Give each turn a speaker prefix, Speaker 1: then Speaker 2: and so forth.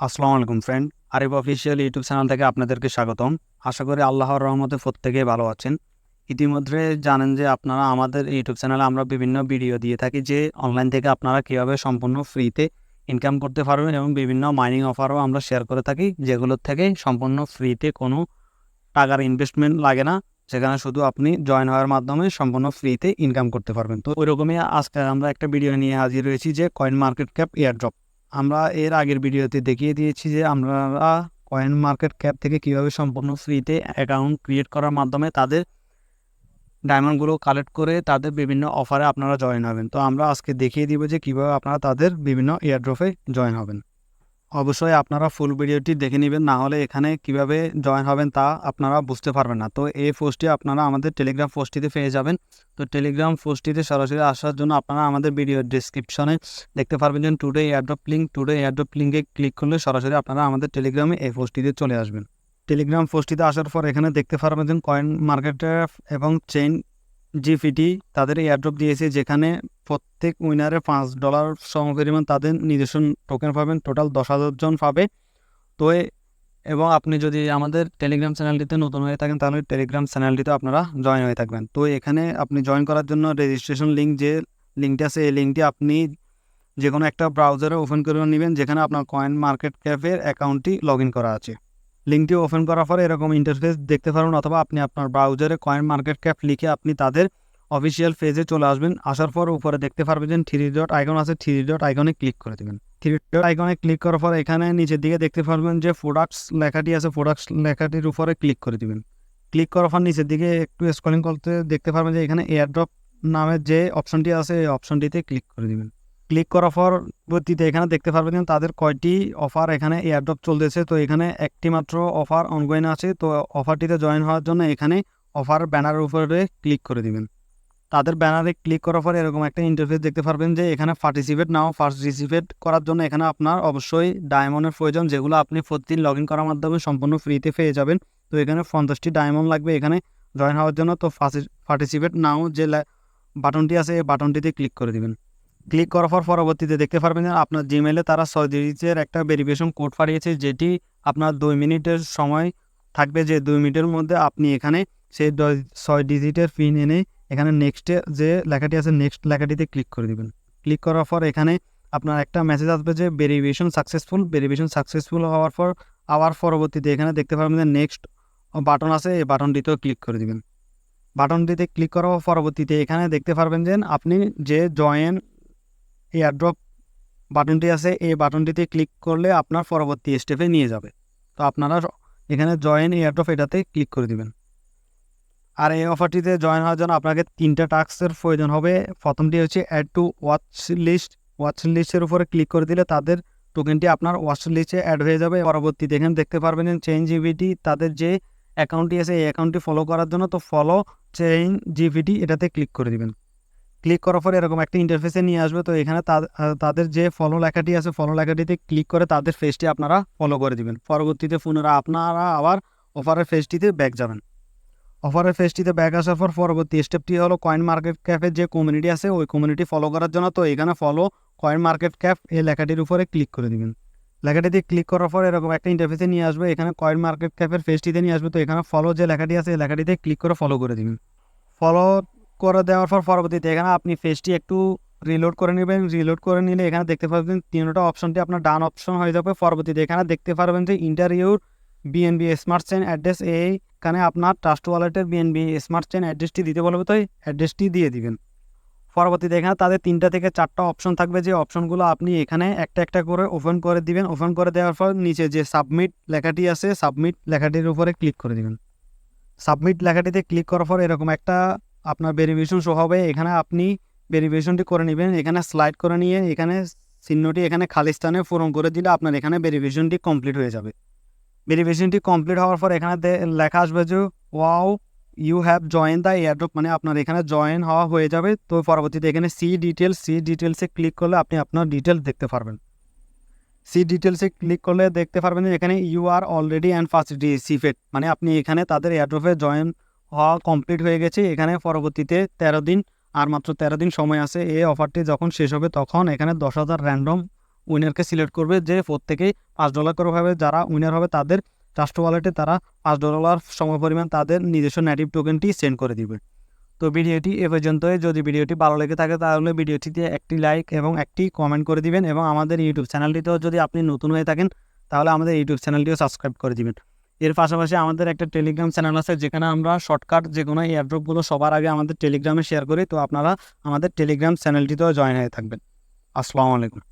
Speaker 1: আসসালামু আলাইকুম friend, আরিফঅফিশিয়াল YouTube channel থেকে আপনাদেরকে স্বাগতম। আশা করি আল্লাহর রহমতে প্রত্যেকেই ভালো আছেন। ইতিমধ্যে জানেন যে আপনারা আমাদের ইউটিউব চ্যানেলে আমরা বিভিন্ন ভিডিও দিয়ে থাকি যে অনলাইন থেকে আপনারা কীভাবে সম্পূর্ণ ফ্রিতে ইনকাম করতে পারবেন এবং বিভিন্ন মাইনিং অফারও আমরা শেয়ার করে থাকি, যেগুলোর থেকে সম্পূর্ণ ফ্রিতে কোনো টাকার ইনভেস্টমেন্ট লাগে না, সেখানে শুধু আপনি জয়েন হওয়ার মাধ্যমে সম্পূর্ণ ফ্রিতে ইনকাম করতে পারবেন। তো ওইরকমই আজকে আমরা একটা ভিডিও নিয়ে হাজির হয়েছি যে কয়েন মার্কেট ক্যাপ এয়ারড্রপ। আমরা এর আগের ভিডিওতে দেখিয়ে দিয়েছি যে আমরা কয়েন মার্কেট ক্যাপ থেকে কীভাবে সম্পূর্ণ ফ্রিতে অ্যাকাউন্ট ক্রিয়েট করার মাধ্যমে তাদের ডায়মন্ডগুলো কালেক্ট করে তাদের বিভিন্ন অফারে আপনারা জয়েন হবেন। তো আমরা আজকে দেখিয়ে দিব যে কীভাবে আপনারা তাদের বিভিন্ন এয়ারড্রপে জয়েন হবেন। অবশ্যই আপনারা ফুল ভিডিওটি দেখে নেবেন, না হলে এখানে কিভাবে জয়েন হবেন তা আপনারা বুঝতে পারবেন না। তো এই পোস্টটি আপনারা আমাদের টেলিগ্রাম পোস্টটিতে পেয়ে যাবেন। তো টেলিগ্রাম পোস্টটিতে সরাসরি আসার জন্য আপনারা আমাদের ভিডিওর ডিসক্রিপশনে দেখতে পারবেন যে টুডে এয়ারড্রপ লিঙ্কে ক্লিক করলে সরাসরি আপনারা আমাদের টেলিগ্রামে এই পোস্টটিতে চলে আসবেন। টেলিগ্রাম পোস্টটিতে আসার পর এখানে দেখতে পারবেন যে কয়েন মার্কেটক্যাপ এবং চেইন জিপিটি তাদের এয়ারড্রপ দিয়েছে, যেখানে প্রত্যেক উইনারে $5 সমপরিমাণ তাদের নিজস্ব টোকেন পাবেন। টোটাল 10,000 জন পাবে। তো এবং আপনি যদি আমাদের টেলিগ্রাম চ্যানেলটিতে নতুন হয়ে থাকেন তাহলে টেলিগ্রাম চ্যানেলটিতে আপনারা জয়েন হয়ে থাকবেন। তো এখানে আপনি জয়েন করার জন্য রেজিস্ট্রেশন লিঙ্ক যে লিঙ্কটি আছে, এই লিঙ্কটি আপনি যে কোনো একটা ব্রাউজারে ওপেন করে নেবেন, যেখানে আপনার কয়েন মার্কেট ক্যাপের অ্যাকাউন্টটি লগ ইন করা আছে। লিঙ্কটি ওপেন করার পরে এরকম ইন্টারফেস দেখতে পারবেন, অথবা আপনি আপনার ব্রাউজারে কয়েন মার্কেট ক্যাপ লিখে আপনি তাদের অফিসিয়াল পেজে চলে আসবেন। আসার পর উপরে দেখতে পারবেন যে 3 ডট আইকন আছে, 3 ডট আইকনে ক্লিক করে দেবেন। 3 ডট আইকনে ক্লিক করার পর এখানে নিচের দিকে দেখতে পারবেন যে প্রোডাক্টস লেখাটি আছে, প্রোডাক্টস লেখাটির উপরে ক্লিক করে দেবেন। ক্লিক করার পর নিচের দিকে একটু স্ক্রলিং করতে দেখতে পারবেন যে এখানে এয়ারড্রপ নামের যে অপশনটি আছে এই অপশনটিতে ক্লিক করে দেবেন। ক্লিক করার পরবর্তীতে এখানে দেখতে পারবেন যে তাদের কয়টি অফার এখানে এয়ারড্রপ চলতেছে। তো এখানে একটি মাত্র অফার অনগোয়িং আছে। তো অফারটিতে জয়েন হওয়ার জন্য এখানে অফার ব্যানারের উপরে ক্লিক করে দিবেন। তাদের ব্যানারে ক্লিক করার পরে এরকম একটা ইন্টারফেস দেখতে পারবেন যে এখানে পার্টিসিপেট নাও। পার্টিসিপেট করার জন্য এখানে আপনার অবশ্যই ডায়মন্ডের প্রয়োজন, যেগুলো আপনি প্রতিদিন লগ ইন করার মাধ্যমে সম্পূর্ণ ফ্রিতে পেয়ে যাবেন। তো এখানে 50টি ডায়মন্ড লাগবে এখানে জয়েন হওয়ার জন্য। তো পার্টিসিপেট নাও যে বাটনটি আছে এই বাটনটিতে ক্লিক করে দিবেন। ক্লিক করার পর পরবর্তীতে দেখতে পারবেন যে আপনার জিমেলে তারা 6 ডিজিটের একটা ভেরিফিকেশন কোড পাঠিয়েছে, যেটি আপনার 2 মিনিটের সময় থাকবে। যে 2 মিনিটের মধ্যে আপনি এখানে সেই 6 ডিজিটের পিন এনে এখানে নেক্সটে যে লেখাটি আছে নেক্সট লেখাটিতে ক্লিক করে দেবেন। ক্লিক করার পর এখানে আপনার একটা মেসেজ আসবে যে ভেরিফিকেশন সাকসেসফুল হওয়ার পর আবার পরবর্তীতে এখানে দেখতে পারবেন যে নেক্সট বাটন আছে, এই বাটনটিতেও ক্লিক করে দেবেন। বাটনটিতে ক্লিক করার পরবর্তীতে এখানে দেখতে পারবেন যে আপনি যে জয়েন এয়ারড্রপ বাটনটি আছে এই বাটনটিতে ক্লিক করলে আপনার পরবর্তী স্টেপে নিয়ে যাবে। তো আপনারা এখানে জয়েন এয়ারড্রপ এটাতে ক্লিক করে দিবেন। আর এই অফারটিতে জয়েন হওয়ার জন্য আপনাকে 3টা টাস্কের প্রয়োজন হবে। প্রথমটি হচ্ছে অ্যাড টু ওয়াচলিস্টের উপরে ক্লিক করে দিলে তাদের টোকেনটি আপনার ওয়াচলিস্টে অ্যাড হয়ে যাবে। পরবর্তীতে এখানে দেখতে পারবেন চেইন জিপিটি তাদের যে অ্যাকাউন্টটি আছে এই অ্যাকাউন্টটি ফলো করার জন্য তো ফলো চেইন জিপিটি এটাতে ক্লিক করে দিবেন। ক্লিক করার পরে এরকম একটা ইন্টারফেসে নিয়ে আসবে। তো এখানে তাদের যে ফলো লেখাটি আছে ফলো লেখাটিতে ক্লিক করে তাদের পেজটি আপনারা ফলো করে দিবেন। পরবর্তীতে পুনরায় আপনারা আবার অফারের পেজটিতে ব্যাক যাবেন। অফারের পেজটিতে ব্যাক আসার পর পরবর্তী স্টেপটি হলো কয়েন মার্কেট ক্যাপের যে কমিউনিটি আছে ওই কমিউনিটি ফলো করার জন্য। তো এখানে ফলো কয়েন মার্কেট ক্যাপ এই লেখাটির উপরে ক্লিক করে দিবেন। লেখাটিতে ক্লিক করার পর এরকম একটা ইন্টারফেসে নিয়ে আসবে, এখানে কয়েন মার্কেট ক্যাপের পেজটিতে নিয়ে আসবে। তো এখানে ফলো যে লেখাটি আছে এই লেখাটিতে ক্লিক করে ফলো করে দিবেন। ফলো করে দেওয়ার পর পরবর্তীতে এখানে আপনি পেজটি একটু রিলোড করে নেবেন। রিলোড করে নিলে এখানে দেখতে পাবেন 3টা অপশনটি আপনার ডান অপশন হয়ে যাবে। পরবর্তীতে এখানে দেখতে পারবেন যে ইন্টারভিউর বিএনবি স্মার্ট চেইন অ্যাড্রেস, এইখানে আপনার ট্রাস্ট ওয়ালেটের বিএনবি স্মার্ট চেইন অ্যাড্রেসটি দিতে বলবে, তো অ্যাড্রেসটি দিয়ে দিবেন। পরবর্তীতে এখানে তাদের 3টা থেকে 4টা অপশন থাকবে, যে অপশনগুলো আপনি এখানে একটা একটা করে ওপেন করে দিবেন। ওপেন করে দেওয়ার পর নিচে যে সাবমিট লেখাটি আছে সাবমিট লেখাটির উপরে ক্লিক করে দিবেন। সাবমিট লেখাটিতে ক্লিক করার পর এরকম একটা আপনার ভেরিফিকেশন শো হবে, এখানে আপনি ভেরিফিকেশনটি করে নেবেন। এখানে স্লাইড করে নিয়ে এখানে চিহ্নটি এখানে খালি স্থানে পূরণ করে দিলে আপনার এখানে ভেরিফিকেশনটি কমপ্লিট হয়ে যাবে। ভেরিফিকেশনটি কমপ্লিট হওয়ার পর এখানে লেখা আসবে যে wow you have join the airdrop, মানে আপনার এখানে জয়েন হওয়া হয়ে যাবে। তো পরবর্তীতে এখানে সি ডিটেলসে ক্লিক করলে আপনি আপনার ডিটেলস দেখতে পারবেন। সি ডিটেলসে ক্লিক করলে দেখতে পারবেন যে এখানে you are already and participate, মানে আপনি এখানে তাদের এয়ারড্রপে জয়েন হওয়া কমপ্লিট হয়ে গেছে। এখানে পরবর্তীতে 13 দিন আর মাত্র 13 দিন সময় আছে। এই অফারটি যখন শেষ হবে তখন এখানে 10,000 র্যান্ডম উইনারকে সিলেক্ট করবে, যে প্রত্যেকেই $5 করে হবে। যারা উইনার হবে তাদের ট্রাস্ট ওয়ালেটে তারা $5 সমপরিমাণ তাদের নিজস্ব নেটিভ টোকেনটি সেন্ড করে দিবে। তো ভিডিওটি এ পর্যন্তই। যদি ভিডিওটি ভালো লেগে থাকে তাহলে ভিডিওটিতে একটি লাইক এবং একটি কমেন্ট করে দিবেন, এবং আমাদের ইউটিউব চ্যানেলটিতেও যদি আপনি নতুন হয়ে থাকেন তাহলে আমাদের ইউটিউব চ্যানেলটিও সাবস্ক্রাইব করে দিবেন। এর পাশাপাশি আমাদের একটা টেলিগ্রাম চ্যানেল আছে, যেখানে আমরা শর্টকাট যে কোনো এয়ারড্রপগুলো সবার আগে আমাদের টেলিগ্রামে শেয়ার করি। তো আপনারা আমাদের টেলিগ্রাম চ্যানেলটিতেও জয়েন হয়ে থাকবেন। আসসালামু আলাইকুম।